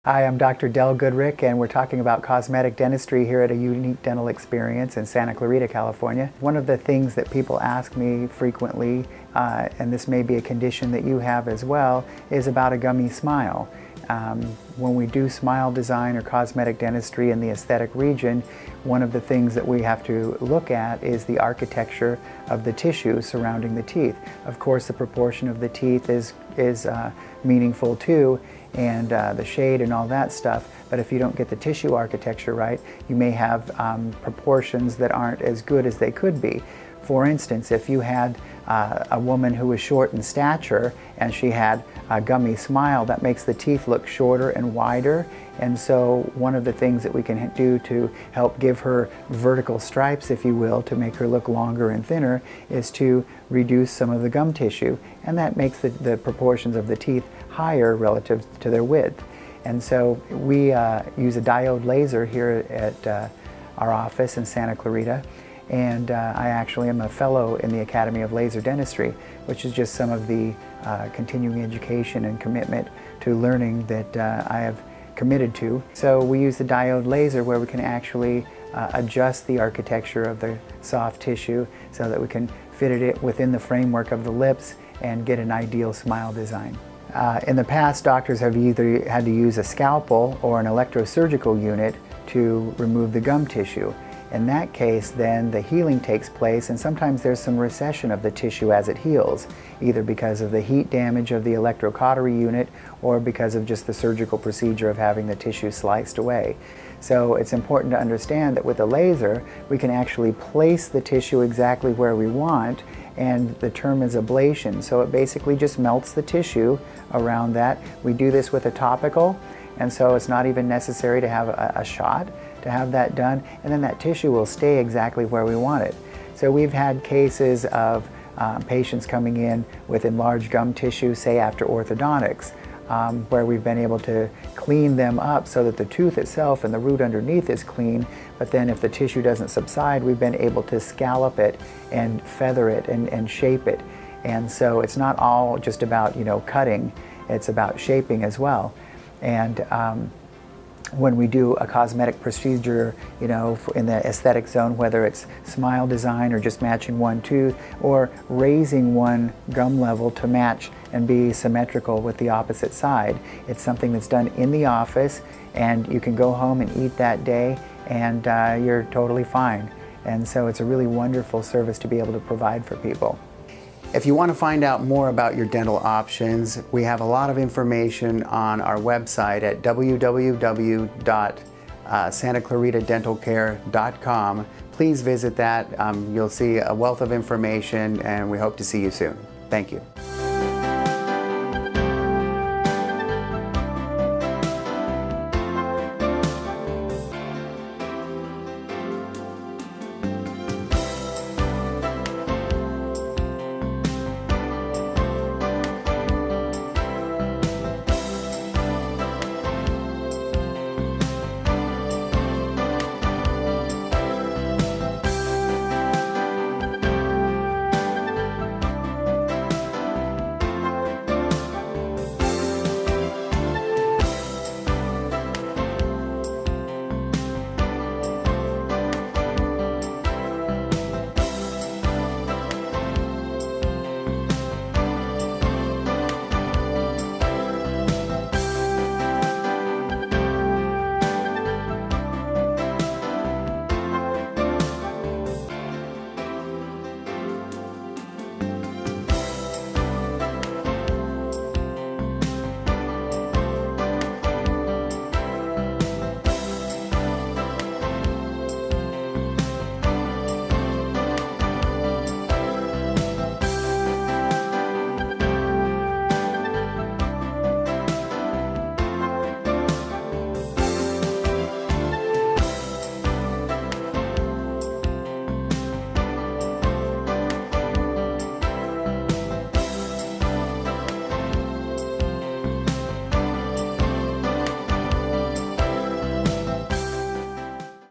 Hi, I'm Dr. Del Goodrick, and we're talking about cosmetic dentistry here at a unique dental experience in Santa Clarita, California. One of the things that people ask me frequently, and this may be a condition that you have as well, is about a gummy smile. When we do smile design or cosmetic dentistry in the aesthetic region, one of the things that we have to look at is the architecture of the tissue surrounding the teeth. Of course, the proportion of the teeth is meaningful too, and the shade and all that stuff, but if you don't get the tissue architecture right, you may have proportions that aren't as good as they could be. For instance, if you had a woman who was short in stature and she had a gummy smile, that makes the teeth look shorter and wider. And so one of the things that we can do to help give her vertical stripes, if you will, to make her look longer and thinner, is to reduce some of the gum tissue. And that makes the proportions of the teeth higher relative to their width. And so we use a diode laser here at our office in Santa Clarita. And I actually am a fellow in the Academy of Laser Dentistry, which is just some of the continuing education and commitment to learning that I have committed to. So we use the diode laser where we can actually adjust the architecture of the soft tissue so that we can fit it within the framework of the lips and get an ideal smile design. In the past, doctors have either had to use a scalpel or an electrosurgical unit to remove the gum tissue. In that case, then the healing takes place, and sometimes there's some recession of the tissue as it heals, either because of the heat damage of the electrocautery unit or because of just the surgical procedure of having the tissue sliced away. So it's important to understand that with a laser, we can actually place the tissue exactly where we want, and the term is ablation. So it basically just melts the tissue around that. We do this with a topical, and so it's not even necessary to have a shot to have that done, and then that tissue will stay exactly where we want it. So we've had cases of patients coming in with enlarged gum tissue, say after orthodontics, where we've been able to clean them up so that the tooth itself and the root underneath is clean, but then if the tissue doesn't subside, we've been able to scallop it and feather it and shape it. And so it's not all just about, cutting, it's about shaping as well. And when we do a cosmetic procedure, in the aesthetic zone, whether it's smile design or just matching one tooth or raising one gum level to match and be symmetrical with the opposite side, it's something that's done in the office, and you can go home and eat that day and you're totally fine. And so it's a really wonderful service to be able to provide for people. If you want to find out more about your dental options, we have a lot of information on our website at www.santaclaritadentalcare.com. Please visit that. You'll see a wealth of information, and we hope to see you soon. Thank you.